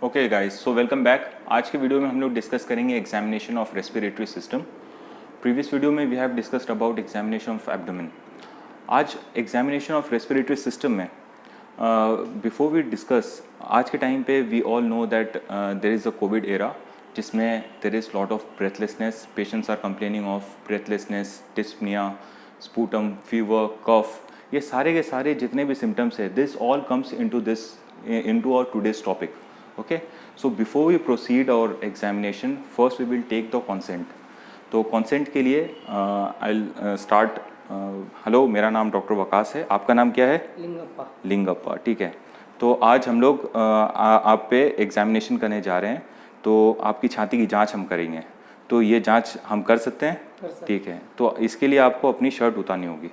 Okay guys, so welcome back. आज के video में हम लोग डिस्कस करेंगे examination of respiratory system. Previous video में we have discussed about examination of abdomen. आज एग्जामिनेशन ऑफ रेस्पिरेटरी सिस्टम में बिफोर वी डिस्कस, आज के टाइम पे we all know that there is a COVID era जिसमें there is lot of breathlessness. Patients are complaining of breathlessness, dyspnoea, sputum, fever, cough. ये सारे के सारे जितने भी सिम्टम्स है, this all comes into our today's topic. Okay, so before we proceed our examination, first we will take the consent. तो consent के लिए I'll start. हेलो, मेरा नाम डॉक्टर वकास है। आपका नाम क्या है? लिंगप्पा। लिंगप्पा, ठीक है। तो आज हम लोग आप पे एग्जामिनेशन करने जा रहे हैं, तो आपकी छाती की जांच हम करेंगे। तो ये जांच हम कर सकते हैं? ठीक है। तो इसके लिए आपको अपनी शर्ट उतारनी होगी,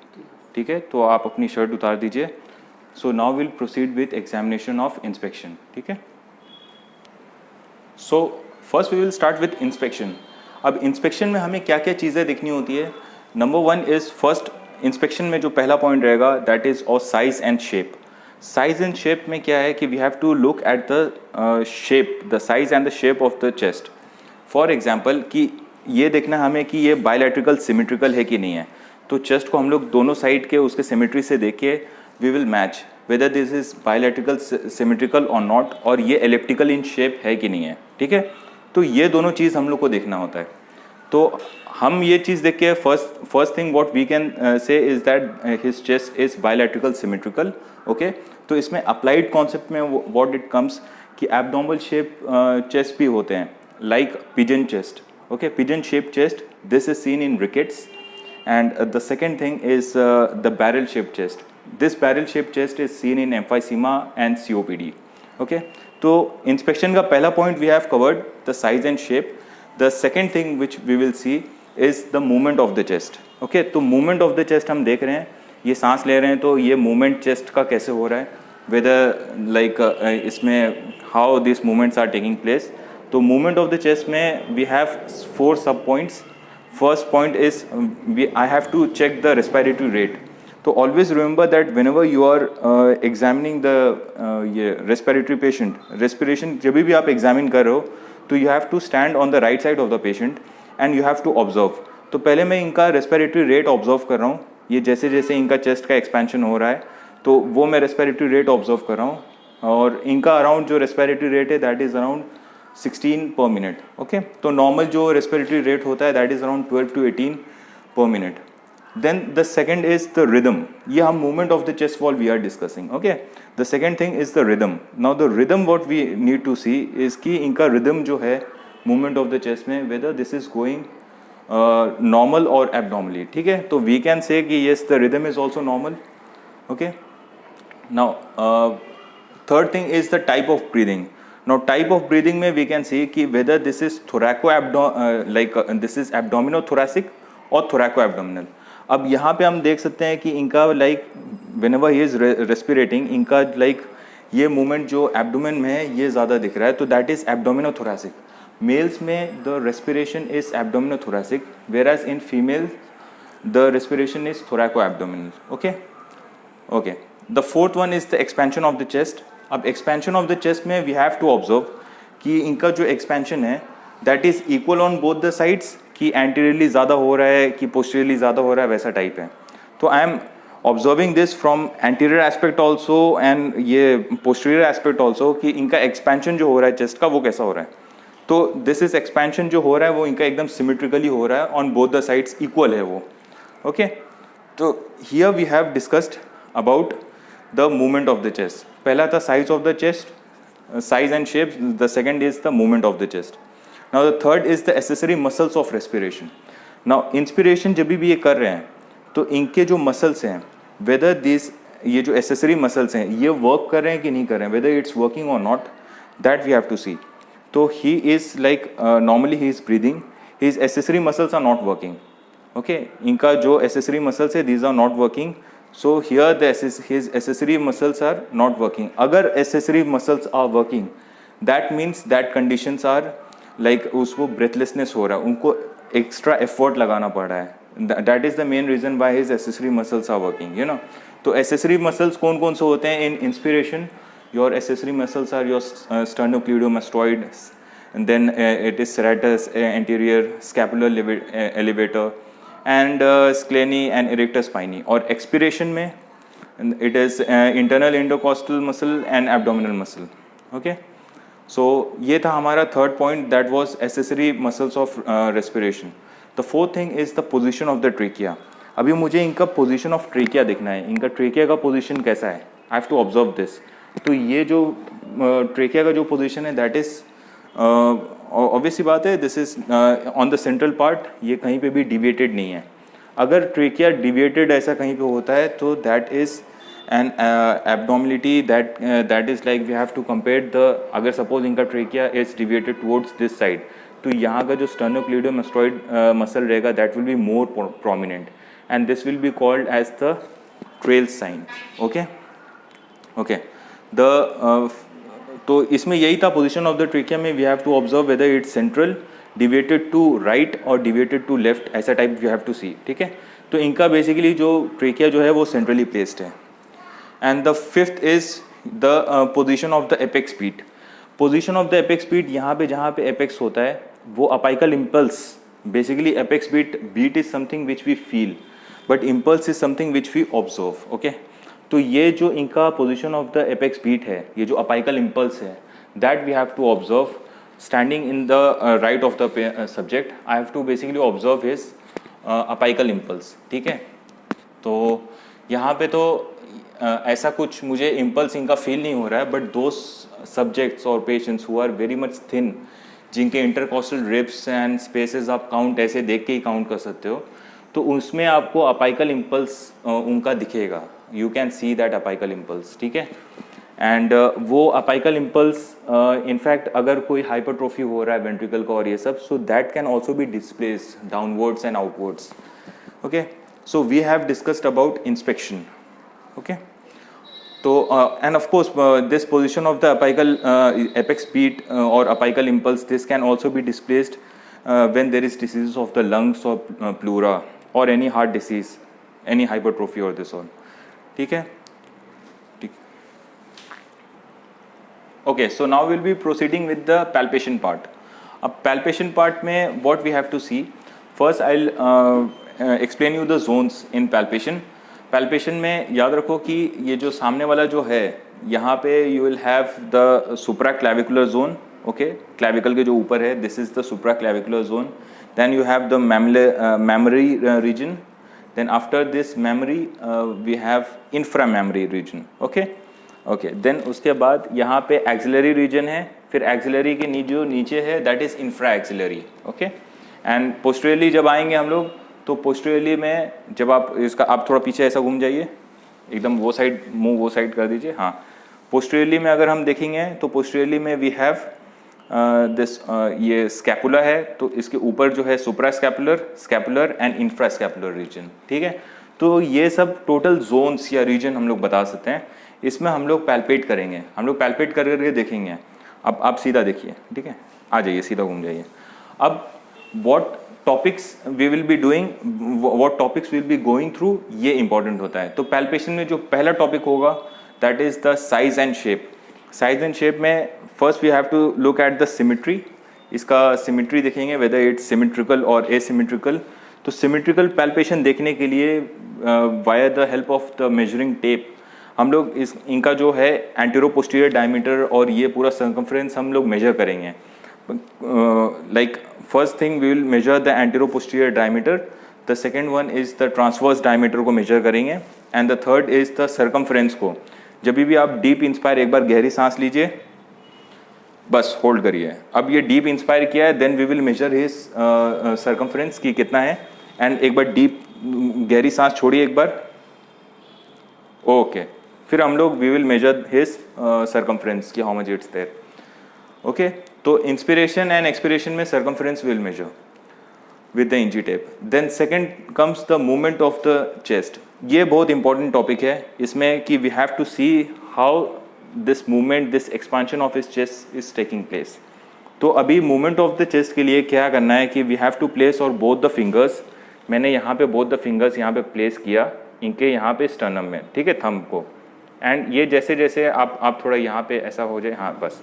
ठीक है। तो आप अपनी शर्ट उतार दीजिए। So now will proceed with examination of inspection, ठीक है। So first we will start with inspection. अब इंस्पेक्शन में हमें क्या क्या चीज़ें देखनी होती है? Number one is first inspection में जो पहला पॉइंट रहेगा that is of size and shape. Size and shape में क्या है कि we have to look at the shape, the size and the shape of the chest. For example कि ये देखना हमें कि ये बायलैट्रिकल सिमेट्रिकल है कि नहीं है। तो चेस्ट को हम लोग दोनों साइड के उसके सिमेट्री से देख के we will match whether this is bilaterally symmetrical or not, और ये एलिप्टिकल इन शेप है कि नहीं है, ठीक है। तो ये दोनों चीज़ हम लोग को देखना होता है। तो हम ये चीज़ देख के first thing what we can say is that his chest is bilaterally symmetrical. Okay, तो इसमें अप्लाइड कॉन्सेप्ट में व्हाट इट कम्स कि एब्डोमिनल शेप चेस्ट भी होते हैं, like pigeon chest. Okay, pigeon shape chest, this is seen in rickets. And the second thing is the barrel shaped chest. This barrel shaped chest is seen in emphysema and COPD. Okay, तो inspection का पहला point we have covered the size and shape. The second thing which we will see is the movement of the chest. Okay, तो movement of the chest हम देख रहे हैं, ये सांस ले रहे हैं तो ये movement chest का कैसे हो रहा है, whether like इसमें how these movements are taking place. तो movement of the chest में we have 4 sub points. First point is I have to check the respiratory rate. So always remember that whenever you are examining the respiratory patient, respiration जब भी आप examine कर रहे हो तो you have to stand on the right side of the patient and you have to observe. तो पहले मैं इनका respiratory rate observe कर रहा हूँ। ये जैसे जैसे इनका chest का expansion हो रहा है तो वो मैं respiratory rate observe कर रहा हूँ, और इनका around जो respiratory rate है that is around 16 per minute. Okay, तो नॉर्मल जो रेस्पिरेटरी रेट होता है that is around 12 to 18 per minute. Then the second is the rhythm. ये हम movement of the chest wall we are discussing. Okay, the second thing is the rhythm. Now the rhythm what we need to see is कि इनका rhythm जो है movement of the chest में whether this is going normal और abdominally, ठीक है। तो we can से कि yes the rhythm is also normal. Okay, now third thing is the type of breathing. Now type of breathing में we can see कि whether this is this is abdominothoracic or thoracoabdominal. अब यहाँ पे हम देख सकते हैं कि इनका whenever he is respirating इनका ये movement जो abdomen में है ये ज़्यादा दिख रहा है, तो that is abdominothoracic. Males में the respiration is abdominothoracic, whereas in females the respiration is thoracoabdominal. Okay, okay. The fourth one is the expansion of the chest. अब एक्सपेंशन ऑफ द चेस्ट में वी हैव टू ऑब्जर्व कि इनका जो expansion है that is equal on both the sides, कि anteriorly ज़्यादा हो रहा है कि पोस्टीरियरली ज़्यादा हो रहा है, वैसा टाइप है। तो I am observing this from anterior aspect also and ये पोस्टीरियर एस्पेक्ट ऑल्सो कि इनका एक्सपेंशन जो हो रहा है चेस्ट का वो कैसा हो रहा है। तो दिस इज एक्सपेंशन जो हो रहा है वो इनका एकदम सिमेट्रिकली हो रहा है, on both the sides equal है वो। ओके, तो here we have discussed about the movement of the chest. पहला था size of the chest, size and shape. The second is the movement of the chest. Now the third is the accessory muscles of respiration. Now inspiration जब भी ये कर रहे हैं तो इनके जो मसल्स हैं वेदर दिस ये जो एसेसरी मसल्स हैं ये वर्क कर रहे हैं कि नहीं कर रहे हैं, whether it's working or not, that we have to see. तो he is normally he is breathing, his accessory muscles are not working. Okay, इनका जो एसेसरी मसल्स है these are not working. So here his accessory muscles are not working. अगर accessory muscles are working, that means that conditions are like उसको breathlessness हो रहा है, उनको extra effort लगाना पड़ रहा है. That is the main reason why his accessory muscles are working. You know, तो accessory muscles कौन कौन से होते हैं in inspiration? Your accessory muscles are your sternocleidomastoid, and then it is serratus anterior, scapular elevator, and splenic and erector spinae. और expiration में it is internal intercostal muscle and abdominal muscle. Okay, so ये था हमारा third point, that was accessory muscles of respiration. The fourth thing is the position of the trachea. अभी मुझे इनका position of trachea देखना है, इनका trachea का position कैसा है, I have to observe this. तो ये जो trachea का जो position है, that is obviously बात है, this is on the central part, ये कहीं पे भी deviated नहीं है. अगर trachea deviated ऐसा कहीं पे होता है तो that is an abnormality, that is like we have to compare the, अगर suppose इनका trachea is deviated towards this side, तो यहाँ का जो sternocleidomastoid muscle रहेगा, that will be more prominent, and this will be called as the trail sign. Okay, okay. तो इसमें यही था position of the trachea में, we have to observe whether it's central, deviated to right or deviated to left, ऐसा type we have to see. ठीक है, तो इनका basically जो trachea जो है वो centrally placed है. And the fifth is the position of the apex beat. Position of the apex beat, यहाँ पे जहाँ पे apex होता है वो apical impulse. Basically apex beat is something which we feel, but impulse is something which we observe. Okay, तो ये जो इनका position of the apex beat है, ये जो apical impulse है, that we have to observe standing in the right of the subject. I have to basically observe his apical impulse. ठीक है, तो यहाँ पे तो ऐसा कुछ मुझे इम्पल्स इनका फील नहीं हो रहा है, बट दो सब्जेक्ट्स और patients who are very much thin, जिनके इंटरकॉस्टल रिब्स एंड स्पेसेस आप काउंट ऐसे देख के ही काउंट कर सकते हो, तो उसमें आपको अपाइकल इम्पल्स उनका दिखेगा. You can see that apical impulse. ठीक है, एंड वो अपाइकल इम्पल्स इनफैक्ट अगर कोई हाइपरट्रोफी हो रहा है वेंट्रिकल का और ये सब, so that can also be displace downwards and outwards. Okay, so we have discussed about inspection. Okay, so and of course this position of the apical apex beat or apical impulse, this can also be displaced when there is diseases of the lungs or pleura or any heart disease, any hypertrophy or this all. ठीक है, ठीक. Okay, so now we'll be proceeding with the palpation part. अब palpation part में what we have to see, first I'll explain you the zones in palpation. Palpation में याद रखो कि ये जो सामने वाला जो है, यहाँ पे you will have the supraclavicular zone. Okay, clavicle के जो ऊपर है, this is the supraclavicular zone. Then you have the mammary region. Then after this mammary we have inframammary region. Okay, okay. Then उसके बाद यहाँ पे axillary reason है, फिर एक्सिलरी के जो नीचे है that is infra axillary. Okay, and posteriorly जब आएंगे हम लोग, तो पोस्टीरियरली में जब आप इसका, आप थोड़ा पीछे ऐसा घूम जाइए, एकदम वो साइड, मुंह वो साइड कर दीजिए. हाँ, पोस्टीरियरली में अगर हम देखेंगे तो पोस्टीरियरली में वी हैव दिस, ये स्कैपुला है, तो इसके ऊपर जो है supra scapular and infra scapular region. ठीक है, तो ये सब टोटल जोन्स या रीजन हम लोग बता सकते हैं. इसमें हम लोग पैल्पेट करेंगे, हम लोग पैल्पेट करके देखेंगे. अब आप सीधा देखिए, ठीक है, आ जाइए, सीधा घूम जाइए. अब what topics we will be doing, what topics will be going through, ये इंपॉर्टेंट होता है. तो पैल्पेशन में जो पहला टॉपिक होगा that is the size and shape. Size and shape में first we have to look at the symmetry. इसका सिमेट्री देखेंगे whether it's symmetrical or asymmetrical. तो सिमेट्रिकल पैल्पेशन देखने के लिए via the help of the measuring tape हम लोग इनका जो है एंटीरो पोस्टीरियर डायमीटर और ये पूरा सर्कमफ्रेंस हम लोग मेजर करेंगे. Like first thing we will measure the anteroposterior diameter, the second one is the transverse diameter को measure करेंगे, and the third is the circumference को. जब भी आप deep inspire, एक बार गहरी सांस लीजिए, बस होल्ड करिए. अब ये deep inspire किया है, then we will measure his circumference की कितना है, and एक बार deep गहरी सांस छोड़िए एक बार, ओके, फिर हम लोग we will measure his circumference की how much it's there. Okay, तो इंस्पिरेशन एंड एक्सपिरेशन में circumference will measure with the inch tape. Then second comes the movement of the chest. ये बहुत इंपॉर्टेंट टॉपिक है इसमें कि we have to see how this movement, this expansion of his chest is taking place. तो अभी movement of the chest के लिए क्या करना है कि वी हैव टू प्लेस और बोथ द फिंगर्स. मैंने यहाँ पे बोथ द फिंगर्स यहाँ पे प्लेस किया, इनके यहाँ पे स्टर्नम में, ठीक है, थंब को. एंड ये जैसे जैसे आप थोड़ा यहाँ पे ऐसा हो जाए, हाँ बस,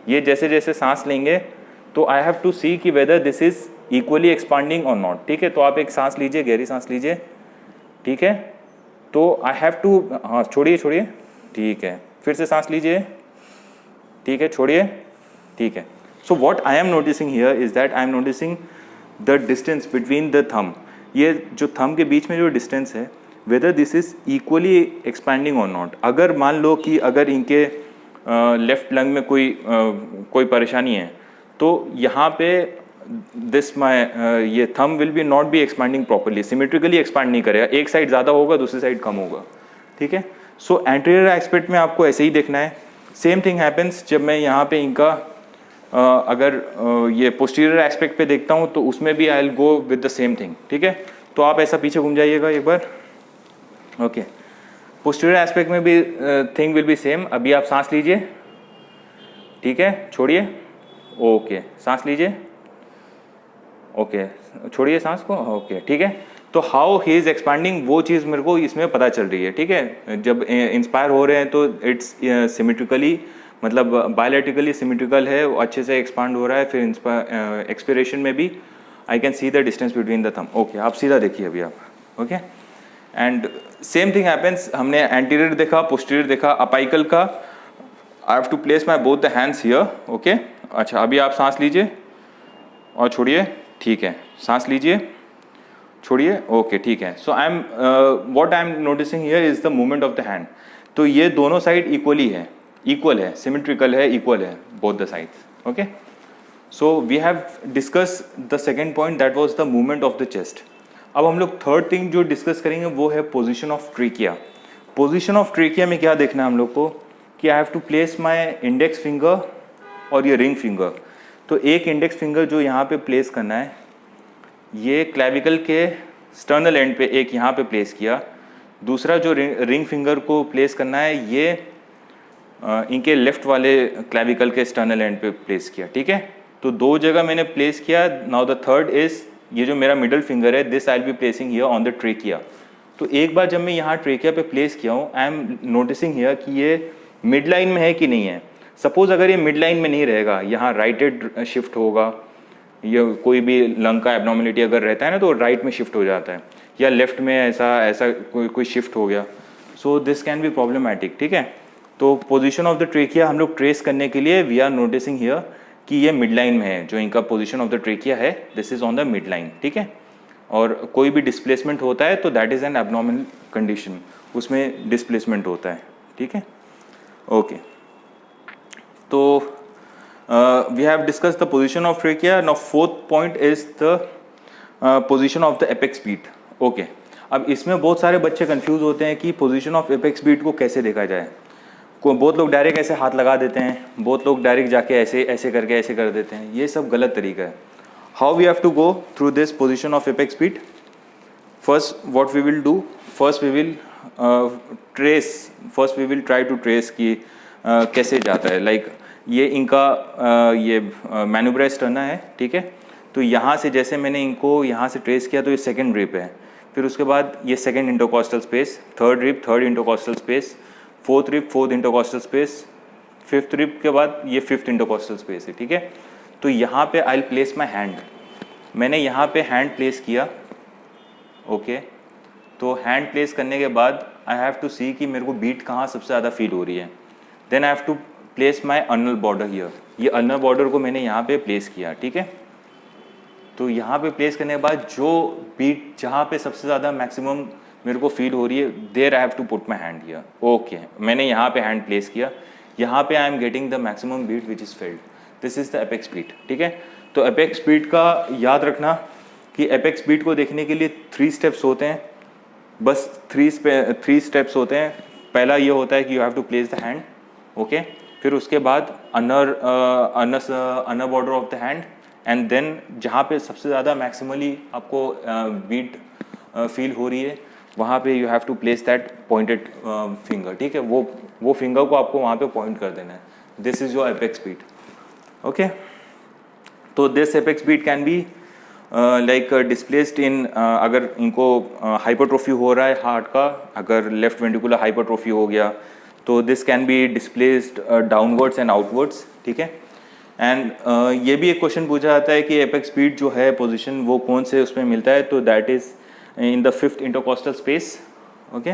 ये जैसे जैसे सांस लेंगे तो आई हैव टू सी कि whether this is equally expanding और नॉट, ठीक है। तो आप एक सांस लीजिए, गहरी सांस लीजिए, ठीक है। तो आई हैव टू, हाँ छोड़िए छोड़िए, ठीक है, फिर से सांस लीजिए, ठीक है, छोड़िए, ठीक है। So what I am noticing here is that I am noticing the distance between the thumb, ये जो थंब के बीच में जो डिस्टेंस है, weather this is equally expanding और नॉट। अगर मान लो कि अगर इनके लेफ्ट लंग में कोई परेशानी है तो यहाँ पे दिस माई ये thumb will be not be expanding properly, symmetrically expand नहीं करेगा, एक साइड ज़्यादा होगा दूसरी साइड कम होगा, ठीक है। सो एंटीरियर एस्पेक्ट में आपको ऐसे ही देखना है। सेम थिंग हैपन्स जब मैं यहाँ पे इनका अगर ये पोस्टीरियर एस्पेक्ट पे देखता हूँ तो उसमें भी I will go with the same thing, ठीक है। तो आप ऐसा पीछे घूम जाइएगा एक बार, ओके। पोस्टीरियर एस्पेक्ट में भी थिंग विल बी सेम। अभी आप सांस लीजिए, ठीक है, छोड़िए, ओके, सांस लीजिए, ओके, छोड़िए सांस को, ओके, ठीक है। तो हाउ ही इज एक्सपांडिंग वो चीज़ मेरे को इसमें पता चल रही है, ठीक है। जब इंस्पायर हो रहे हैं तो इट्स सिमेट्रिकली, मतलब बायोलेटिकली सिमेट्रिकल है, वो अच्छे से एक्सपांड हो रहा है। फिर एक्सपिरेशन में भी I can see the distance between the thumb, okay. आप सीधा देखिए अभी आप, okay. And same thing happens, हमने एंटीरियर देखा, पोस्टीरियर देखा, अपाइकल का I have to place my both the hands here, okay. अच्छा, अभी आप सांस लीजिए और छोड़िए, ठीक है, सांस लीजिए, छोड़िए, ओके, ठीक है। So I am what I am noticing here is the movement of the hand. तो ये दोनों साइड इक्वली है, इक्वल है, सिमेट्रिकल है, इक्वल है both the sides, okay. So we have discuss the second point, that was the movement of the chest. अब हम लोग थर्ड थिंग जो डिस्कस करेंगे वो है position of trachea. Position of trachea में क्या देखना है हम लोग को कि I have to place my index finger और ये रिंग फिंगर। तो एक इंडेक्स फिंगर जो यहाँ पे प्लेस करना है, ये क्लैविकल के स्टर्नल एंड पे एक यहाँ पे प्लेस किया। दूसरा जो रिंग फिंगर को प्लेस करना है, ये इनके लेफ्ट वाले क्लैविकल के स्टर्नल एंड पे प्लेस किया, ठीक है। तो दो जगह मैंने प्लेस किया। नाउ द थर्ड इज, ये जो मेरा मिडल फिंगर है, this I will B placing here on the trachea. तो एक बार जब मैं यहाँ ट्रेकिया पे प्लेस किया हूँ, आई एम नोटिसिंग हियर कि ये मिड लाइन में है कि नहीं है। सपोज अगर ये मिड लाइन में नहीं रहेगा, यहाँ राइटेड शिफ्ट होगा, या कोई भी लंग का एब्नॉर्मलिटी अगर रहता है ना तो राइट में शिफ्ट हो जाता है, या लेफ्ट में ऐसा कोई शिफ्ट हो गया, so this can be problematic, ठीक है। तो पोजीशन ऑफ द ट्रेकिया हम लोग ट्रेस करने के लिए वी आर नोटिसिंग हियर कि ये मिड लाइन में है, जो इनका पोजीशन ऑफ द ट्रेकिया है, this is on the mid line, ठीक है। और कोई भी डिस्प्लेसमेंट होता है तो that is an abnormal condition, उसमें डिस्प्लेसमेंट होता है, ठीक है, ओके। तो we have discussed the position of trachea. Now fourth point is the position of the apex beat. Okay. अब इसमें बहुत सारे बच्चे कंफ्यूज होते हैं कि पोजीशन ऑफ एपेक्स बीट को कैसे देखा जाए। बहुत लोग डायरेक्ट ऐसे हाथ लगा देते हैं, बहुत लोग डायरेक्ट जाके ऐसे ऐसे करके ऐसे कर देते हैं, ये सब गलत तरीका है। How we have to go through this position of apex beat? First what we will do, first we will try to trace कि कैसे जाता है। लाइक ये इनका ये मैन्यूब्रा टर्ना है, ठीक है। तो यहाँ से जैसे मैंने इनको यहाँ से ट्रेस किया तो ये सेकंड रिप है, फिर उसके बाद ये second intercostal space, third rib third intercostal space, fourth rib fourth intercostal space, fifth rib के बाद ये फिफ्थ इंटरकॉस्टल स्पेस है, ठीक है। तो यहाँ पे I will place my hand, मैंने यहाँ पे हैंड प्लेस किया, ओके। तो हैंड प्लेस करने के बाद आई हैव टू सी कि मेरे को बीट कहाँ सबसे ज़्यादा फील हो रही है। Then I have to place my ulnar border here, ये अनल बॉर्डर को मैंने यहाँ पे प्लेस किया, ठीक है। तो यहाँ पे प्लेस करने के बाद जो बीट जहाँ पे सबसे ज़्यादा मैक्सिमम मेरे को फील हो रही है, there I have to put my hand here, okay. मैंने यहाँ पे हैंड प्लेस किया, यहाँ पे I am getting the maximum beat which is felt, this is the apex beat, ठीक है। तो एपेक्स बीट का याद रखना कि एपेक्स बीट को देखने के लिए 3 स्टेप्स होते हैं, बस 3 स्टेप्स होते हैं। पहला ये होता है कि you have to place the hand, okay. फिर उसके बाद ulnar border of the hand, and then जहाँ पे सबसे ज़्यादा मैक्सिमली आपको बीट फील हो रही है वहाँ पे you have to place that pointed finger, ठीक है। वो फिंगर को आपको वहाँ पे पॉइंट कर देना है, this is your apex beat, okay. तो this apex beat can be like displaced in, अगर इनको हाइपरट्रोफी हो रहा है हार्ट का, अगर लेफ्ट वेंट्रिकुलर हाइपरट्रोफी हो गया तो this can be displaced downwards and outwards, ठीक है। एंड ये भी एक क्वेश्चन पूछा जाता है कि एपेक्स स्पीड जो है पोजीशन वो कौन से उसमें मिलता है, तो that is in the 5th intercostal space, okay.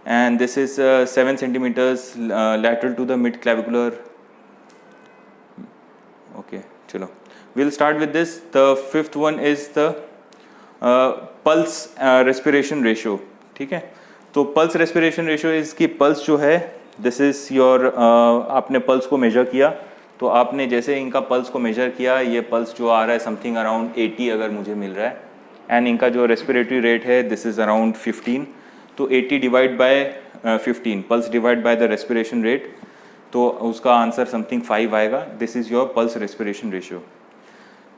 And this is 7 centimetres lateral to the mid clavicular, okay. चलो we'll start with this. The 5th one is the pulse respiration ratio, ठीक है। तो pulse respiration ratio is कि pulse जो है this is your आपने pulse को measure किया, तो आपने जैसे इनका pulse को measure किया, ये pulse जो आ रहा है something around 80 अगर मुझे मिल रहा है, and इनका जो respiratory rate है this is around 15, तो 80 divide by 15 pulse divide by the respiration rate, तो उसका आंसर समथिंग 5 आएगा। This is your pulse respiration ratio.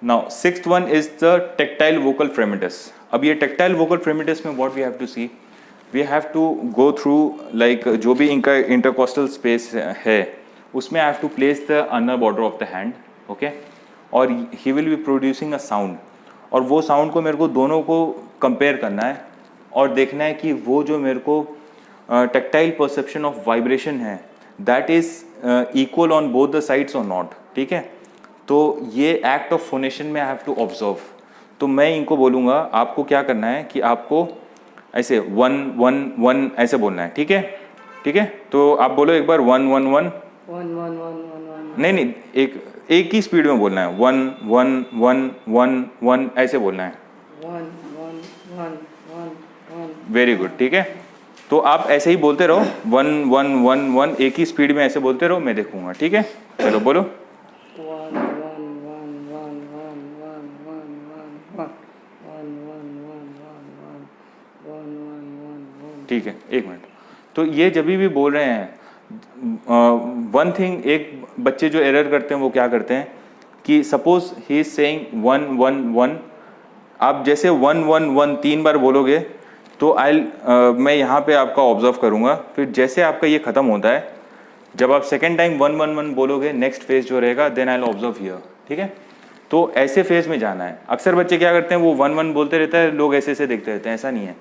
Now 6th one is the tactile vocal fremitus. अब ये टेक्टाइल वोकल फ्रेमिटस में what we have to see, we have to go through like जो भी इनका intercostal space है उसमें I have to place the ulnar border of the hand, okay. और he will be producing a sound, और वो sound को मेरे को दोनों को कंपेयर करना है और देखना है कि वो जो मेरे को टेक्टाइल परसेप्शन ऑफ वाइब्रेशन है that is equal on both the sides और नॉट, ठीक है। तो ये एक्ट ऑफ फोनेशन में आई हैव टू ऑब्जर्व। तो मैं इनको बोलूँगा आपको क्या करना है कि आपको ऐसे 1 1 1 ऐसे बोलना है, ठीक है, ठीक है। तो आप बोलो एक बार 1 1 1 1 1 1 1 नहीं नहीं, एक ही स्पीड में बोलना है, 1 1 1 1 1 ऐसे बोलना है। 1 1 1 1 1। वेरी गुड, ठीक है। तो आप ऐसे ही बोलते रहो 1 1 1 1, एक ही स्पीड में ऐसे बोलते रहो, मैं देखूंगा, ठीक है। चलो बोलो 1 1 1 1 1 1 1 1 1 1। ठीक है, एक मिनट। तो ये जब भी बोल रहे हैं वन थिंग, एक बच्चे जो एरर करते हैं वो क्या करते हैं कि सपोज ही इज सेइंग 1 1 1, आप जैसे 1 1 1 3 बार बोलोगे तो मैं यहाँ पे आपका ऑब्जर्व करूँगा, फिर जैसे आपका ये ख़त्म होता है, जब आप सेकेंड टाइम 1 1 1 बोलोगे नेक्स्ट फेज जो रहेगा then I will observe here, ठीक है। तो ऐसे फेज में जाना है। अक्सर बच्चे क्या करते हैं वो 1 1 बोलते रहता है, लोग ऐसे ऐसे देखते रहते हैं, ऐसा नहीं है।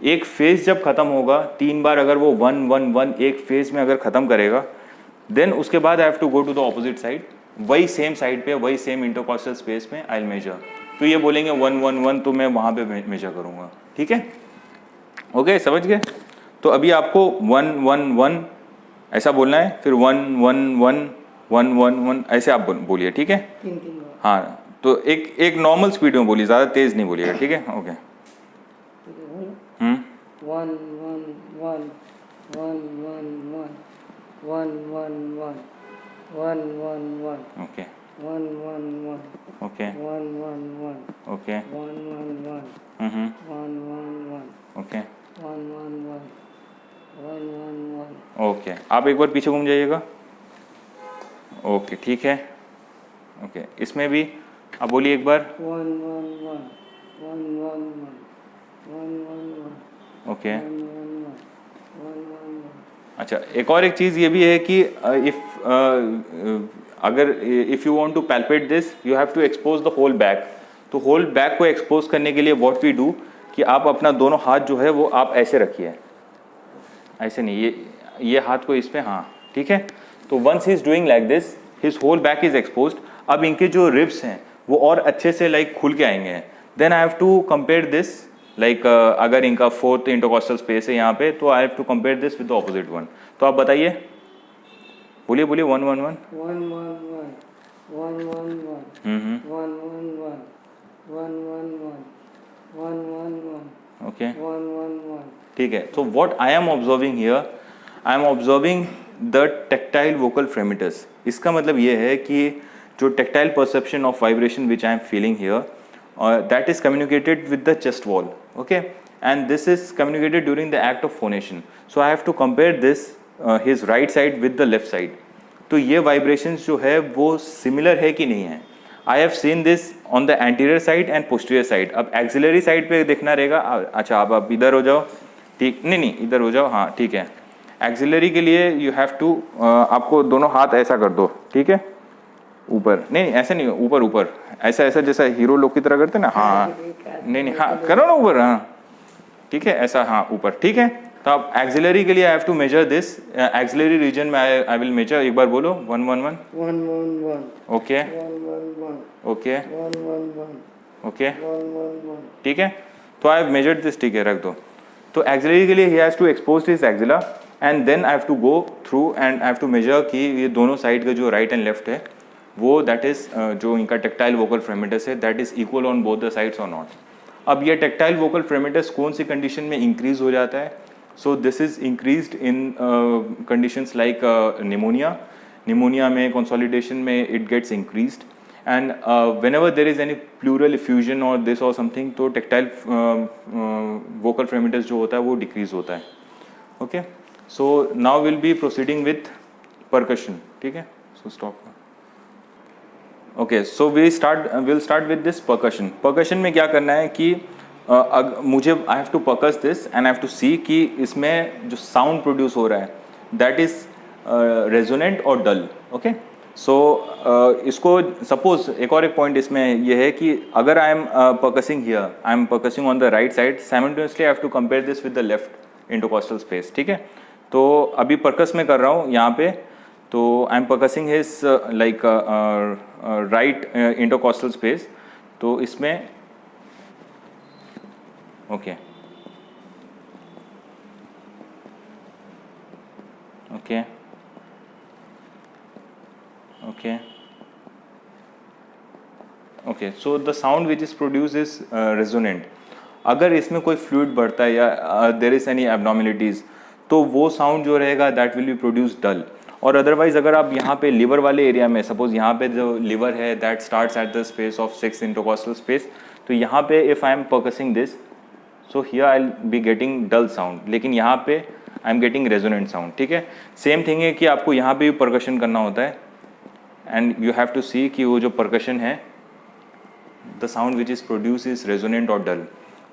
एक फेज जब खत्म होगा 3 बार अगर वो 1 1 1 एक फेज में अगर खत्म करेगा देन उसके बाद I have to go to the opposite side, वही सेम साइड पे वही सेम इंटरकोस्टल स्पेस में आई विल मेजर। तो ये बोलेंगे 1 1 1 तो मैं वहाँ पे मेजर करूँगा, ठीक है, ओके, समझ गए। तो अभी आपको 1 1 1 ऐसा बोलना है, फिर 1 1 1 1 1 1 ऐसे आप बोलिए, ठीक है। 3 3 बार। हाँ, तो एक नॉर्मल स्पीड में बोलिए, ज़्यादा तेज नहीं बोलिएगा, ठीक है, ओके। 1 1 1 1 1 1 1 1 1 1 1 1 ओके 1 1 1 ओके 1 1 1 ओके 1 1 1 हम्म 1 1 1 ओके 1 1 1 1 1 1। ओके, आप एक बार पीछे घूम जाइएगा, ओके, ठीक है, ओके। इसमें भी आप बोलिए एक बार 1 1 1 1 1 1 1 1 ओके। 1 1 1 1 1। अच्छा, एक और एक चीज़ ये भी है कि अगर if you want to palpate this you have to expose the whole back. तो होल बैक को एक्सपोज करने के लिए व्हाट वी डू कि आप अपना दोनों हाथ जो है वो आप ऐसे रखिए, ऐसे नहीं, ये हाथ को इस पे, हाँ, ठीक है। तो once he is doing like this his whole back is exposed. अब इनके जो रिब्स हैं वो और अच्छे से लाइक खुल के आएंगे। Then I have to compare this like अगर इनका 4th इंटरकोस्टल स्पेस है यहाँ पे, तो I have to compare this with the opposite one. तो आप बताइए, बोलिए बोलिए 1 1 1 1 1 1 1 1 1 हम्म 1 1 1 1 1 1 1 1 1 ओके 1 1 1। ठीक है। तो what I am observing here, I am observing the tactile vocal fremitus. इसका मतलब ये है कि जो tactile perception of vibration which I am feeling here that is communicated with the chest wall, okay, and this is communicated during the act of phonation. So I have to compare this his right side with the left side. तो ये vibrations जो है वो similar है कि नहीं है। I have seen this on the anterior side and posterior side. अब axillary side पे देखना रहेगा। अच्छा, आप इधर हो जाओ, ठीक, नहीं इधर हो जाओ, हाँ, ठीक है। एक्सिलरी के लिए यू हैव टू आपको दोनों हाथ ऐसा कर दो, ठीक है, ऊपर, नहीं ऐसे नहीं, ऊपर ऊपर ऐसा ऐसा जैसा हीरो लोग की तरह करते ना, हाँ, नहीं हाँ, करो ना ऊपर, हाँ, ठीक है, ऐसा, हाँ, ऊपर, ठीक है। तो आप एक्सिलरी के लिए I have to measure this, axillary region में आई विल मेजर, एक बार बोलो 1 1 1 1 1 1 ओके 1 1 1 ओके 1 1 1 ओके 1 1 1 ठीक है, तो आई हैव मेजर्ड दिस, ठीक है रख दो। तो एक्सिलरी के लिए he has to expose this axilla and then I have to go through and I have to measure कि ये दोनों साइड का जो राइट एंड लेफ्ट है वो दैट इज़ जो इनका टेक्टाइल वोकल फ्रेमेटस है that is equal on both the sides और नॉट। अब ये टेक्टाइल वोकल फ्रेमेटस कौन सी कंडीशन में इंक्रीज हो जाता है? So this is increased in conditions like pneumonia में, कंसोलिडेशन में it gets increased and whenever there is any pleural effusion or this or something तो टेक्टाइल वोकल फ्रेमेटस जो होता है वो डिक्रीज होता है। Okay, so now will be proceeding with percussion, ठीक है, so stop. Okay, so will start with this percussion. Percussion में क्या करना है कि मुझे I have to percuss this and I have to see कि इसमें जो साउंड प्रोड्यूस हो रहा है दैट इज रेजोनेंट और डल। ओके, सो इसको सपोज एक पॉइंट इसमें ये है कि अगर I am percussing here, I am percussing on the right side, simultaneously I have to compare this with the left intercostal space, ठीक है। तो अभी परकस में कर रहा हूँ यहाँ पे, तो I am percussing his like right intercostal space, तो इसमें okay okay okay okay, so the sound which is produce is resonant. अगर इसमें कोई फ्लूइड बढ़ता है या देर इज एनी एबनॉर्मेलिटीज तो वो साउंड जो रहेगा दैट विल बी प्रोड्यूस डल। और अदरवाइज अगर आप यहाँ पे लिवर वाले एरिया में, सपोज यहाँ पे जो लिवर है that starts at the space of 6 intercostal space, तो यहाँ पे if I am percussing this so here I will be getting dull sound, लेकिन यहाँ पे I am getting resonant sound, ठीक है। सेम थिंग है कि आपको यहाँ पे भी परकशन करना होता है and you have to see कि वो जो परकशन है the sound which is produce is resonant और डल।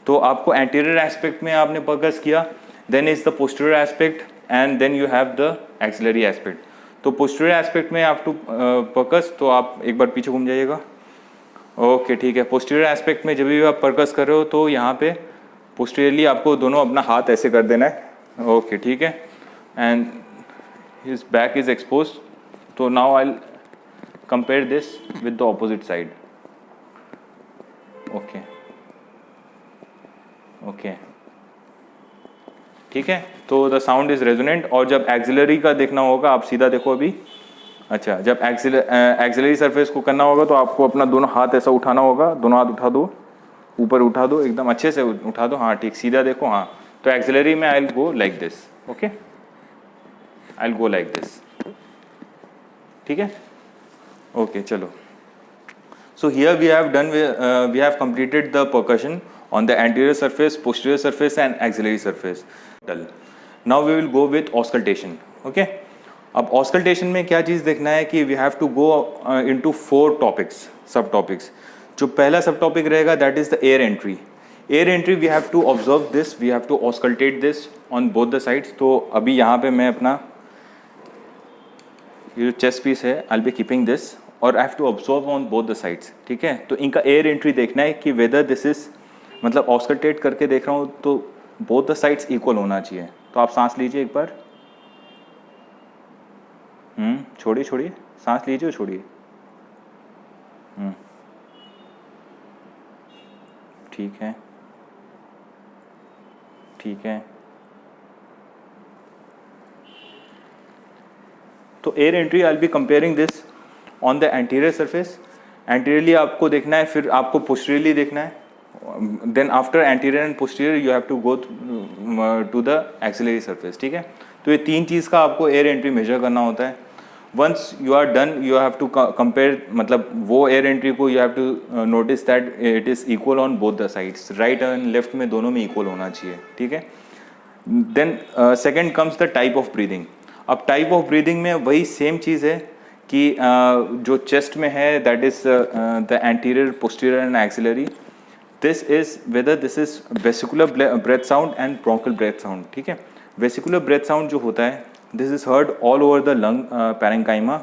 तो आपको एंटीरियर एस्पेक्ट में आपने परकस किया, then is the posterior aspect and then you have the axillary aspect. तो पोस्टीरियर एस्पेक्ट में आप टू परकस, तो आप एक बार पीछे घूम जाइएगा। ओके, ठीक है। पोस्टीरियर एस्पेक्ट में जब भी आप परकस कर रहे हो तो यहाँ पे पोस्टीरियरली आपको दोनों अपना हाथ ऐसे कर देना है। ओके, ठीक है, and his back is expose. तो now I compare this with the opposite side. Okay okay, ठीक है, तो द साउंड इज रेजोनेंट। और जब एक्सिलरी का देखना होगा, आप सीधा देखो अभी। अच्छा, जब एक्सिलरी सरफेस को करना होगा तो आपको अपना दोनों हाथ ऐसा उठाना होगा, दोनों हाथ उठा दो, ऊपर उठा दो, एकदम अच्छे से उठा दो, हाँ ठीक, सीधा देखो, हाँ। तो एक्सिलरी में I will go like this, okay, I will go like this, ठीक है। ओके, चलो। So here we have done, we have completed the percussion on the anterior surface, posterior surface and axillary surface. Now we will go with auscultation. Okay. अब auscultation में क्या चीज़ देखना है कि we have to go into 4 topics, sub topics. जो पहला सब topic रहेगा that is the air entry. Air entry we have to observe this, we have to auscultate this on both the sides. तो अभी यहाँ पे मैं अपना ये जो चेस्ट पीस है I'll be keeping this और I have to observe on both the sides, ठीक है। तो इनका एयर एंट्री देखना है कि वेदर दिस इज, मतलब ऑस्कल्टेट करके देख रहा हूँ तो बोथ द साइड्स इक्वल होना चाहिए। तो आप सांस लीजिए एक बार, छोड़िए छोड़िए, सांस लीजिए और छोड़िए, ठीक है ठीक है। तो air entry I will be comparing this on the anterior surface. Anteriorly आपको देखना है, फिर आपको पोस्टीरियरली देखना है, then after anterior and posterior you have to go to the axillary surface, ठीक है। तो ये 3 चीज़ का आपको एयर एंट्री मेजर करना होता है। Once you are done you have to compare, मतलब वो एयर एंट्री को you have to notice that it is equal on both the sides, right and left में दोनों में इक्वल होना चाहिए, ठीक है। Then second comes the type of breathing. अब टाइप ऑफ ब्रीदिंग में वही सेम चीज़ है कि जो चेस्ट में है that is the anterior, posterior and axillary. This is whether this is vesicular breath sound and bronchial breath sound, ठीक है। वेसिकुलर ब्रेथ साउंड जो होता है this is heard all over the lung parenchyma,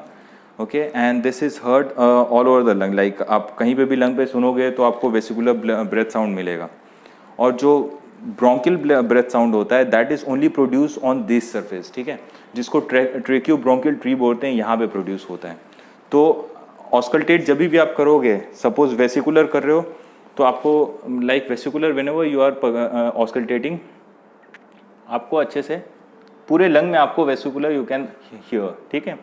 okay, and this is heard all over the lung. Like आप कहीं पे भी lung पे सुनोगे तो आपको वेसिकुलर ब्रेथ साउंड मिलेगा। और जो ब्रोंकियल ब्रेथ साउंड होता है that is only produce on this surface, ठीक है, जिसको ट्रेक्यू ब्रोंकियल ट्री बोलते हैं, यहाँ पे प्रोड्यूस होता है। तो ऑस्कल्टेट जब भी आप करोगे, सपोज वेसिकुलर कर रहे हो तो आपको like vesicular whenever you are auscultating, आपको अच्छे से पूरे लंग में आपको वेसिकुलर यू कैन हियर, ठीक है,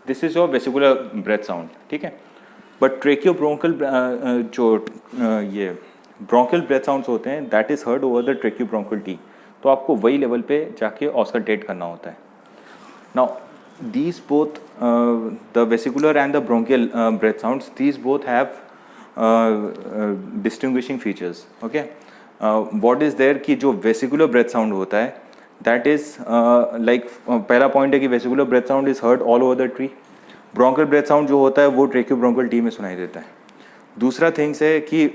this is your vesicular breath sound, ठीक है। बट ट्रेक्यो ब्रोंकल जो ये ब्रोंकियल ब्रेथ साउंड्स होते हैं that is heard over the tracheobronchial tree, तो आपको वही लेवल पे जाके ऑस्कल्टेट करना होता है। Now these both the vesicular and the bronchial breath sounds, these both have distinguishing features, okay. What is there कि जो vesicular breath sound होता है that is like पहला point है कि vesicular breath sound is heard all over the tree, bronchial breath sound जो होता है वो tracheobronchial टी में सुनाई देता है। दूसरा थिंग्स है कि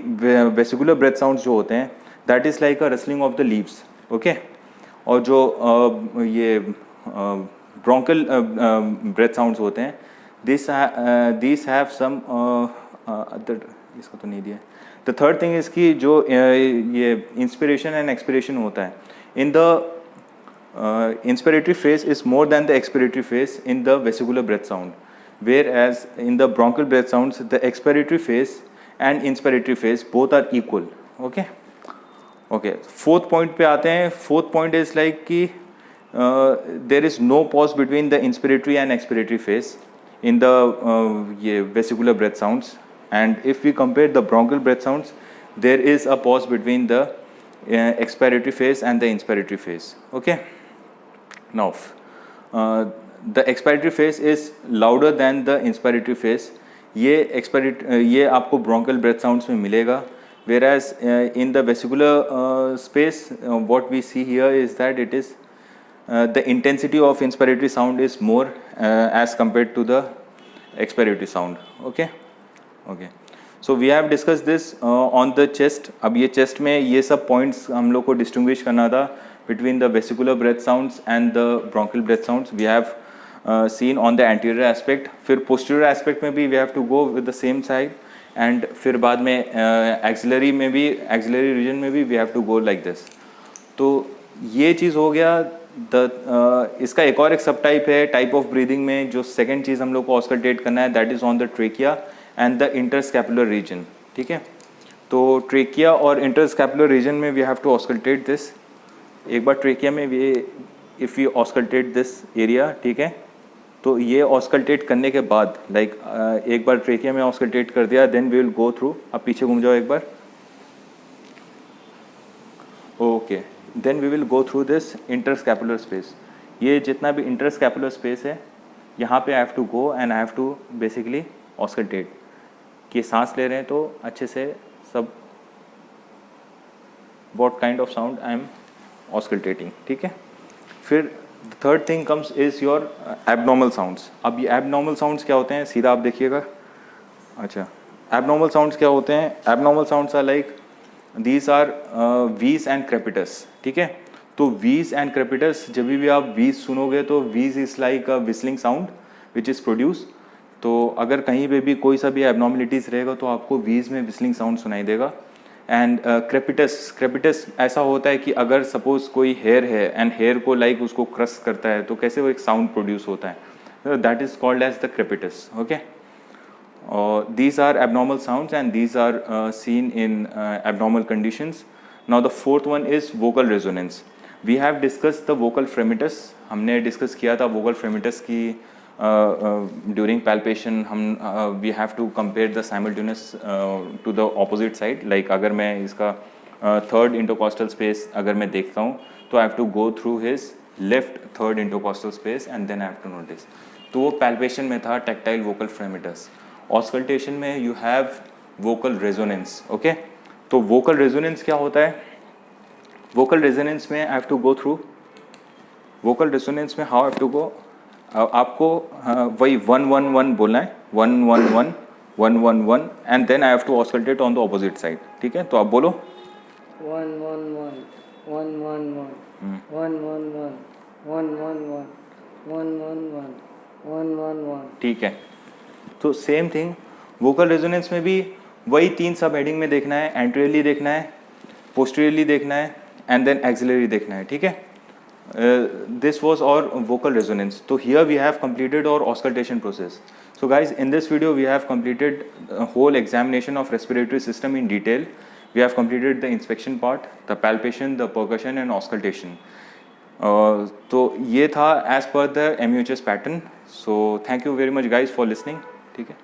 vesicular breath sounds जो होते हैं that is like a rustling of the leaves, okay, और जो ये bronchial breath sounds होते हैं these have some other, इसको तो नहीं दिया। The third thing is कि जो ये inspiration and expiration होता है, in the inspiratory phase is more than the expiratory phase in the vesicular breath sound, whereas in the bronchial breath sounds the expiratory phase and inspiratory phase both are equal, okay. Fourth point पे आते हैं। Fourth point is like कि there is no pause between the inspiratory and expiratory phase in the ये vesicular breath sounds, and if we compare the bronchial breath sounds there is a pause between the expiratory phase and the inspiratory phase, okay. Now the expiratory phase is louder than the inspiratory phase, ये आपको bronchial breath sounds में मिलेगा, whereas in the vesicular space what we see here is that it is the intensity of inspiratory sound is more as compared to the expiratory sound, okay. So we have discussed this on the chest। अब ये chest में ये सब points हम लोग को distinguish करना था between the vesicular breath sounds and the bronchial breath sounds। We have seen on the anterior aspect, फिर posterior aspect में भी we have to go with the same side, and फिर बाद में axillary में भी, axillary region में भी we have to go like this। तो ये चीज़ हो गया। इसका एक और एक सब टाइप है टाइप ऑफ ब्रीदिंग में, जो सेकंड चीज़ हम लोग को ऑस्कल्टेट करना है that is on the trachea and the interscapular region, ठीक है। तो ट्रेकिया और इंटरस्कैपुलर रीजन में we have to auscultate this. एक बार ट्रेकिया में we if you auscultate this area, ठीक है, तो ये ऑस्कल्टेट करने के बाद लाइक एक बार ट्रेकिया में ऑस्कल्टेट कर दिया then we will go through. अब पीछे घूम जाओ एक बार, okay, then we will go through this interscapular space. ये जितना भी इंटरस्कैपुलर स्पेस है यहाँ पे I have to go and I have to basically auscultate, कि सांस ले रहे हैं तो अच्छे से सब what kind of sound I am auscultating, ठीक है। फिर third thing comes is your abnormal sounds. अब ये एबनॉर्मल साउंड्स क्या होते हैं, सीधा आप देखिएगा। अच्छा, एबनॉर्मल साउंड्स क्या होते हैं? Abnormal sounds are like these are wheeze and crepitus, ठीक है। तो वीज एंड क्रेपिटस, जब भी आप वीज सुनोगे तो वीज is like a whistling sound which is produce. तो अगर कहीं पे भी कोई सा भी एबनॉर्मलिटीज़ रहेगा तो आपको वीज में विस्लिंग साउंड सुनाई देगा। एंड क्रेपिटस ऐसा होता है कि अगर सपोज कोई हेयर है एंड हेयर को लाइक उसको क्रश करता है तो कैसे वो एक साउंड प्रोड्यूस होता है, that is called as the crepitus, okay. These are abnormal sounds and these are seen in abnormal conditions. Now the fourth one is vocal resonance. We have discussed the vocal fremitus. हमने discuss किया था vocal fremitus की during palpation हम we have to compare the simultaneous to the opposite side. Like अगर मैं इसका third intercostal space अगर मैं देखता हूँ तो I have to go through his left third intercostal space and then I have to notice. तो वो palpation में था tactile vocal fremitus. ऑस्कल्टेशन में you have vocal resonance, okay. तो वोकल रेजोनेंस क्या होता है? वोकल रेजोनेंस में I have to go through vocal resonance में हाउ हैव टू गो, आपको वही 1-1-1 बोलना है, 1-1-1 1-1-1 and then I have to auscultate on the opposite side, ठीक है। तो आप बोलो 1-1-1 1-1-1 1-1-1 1-1-1 1-1-1 1-1-1, ठीक है। तो सेम थिंग वोकल रेजोनेंस में भी वही तीन सब हेडिंग में देखना है, एंटीरियरली देखना है, पोस्टीरियरली देखना है एंड देन एक्सिलरी देखना है, ठीक है. This was our vocal resonance. So here we have completed our auscultation process. So guys, in this video we have completed a whole examination of respiratory system in detail. We have completed the inspection part, the palpation, the percussion and auscultation. तो ये था as per the MUHS pattern. So thank you very much guys for listening. ठीक है.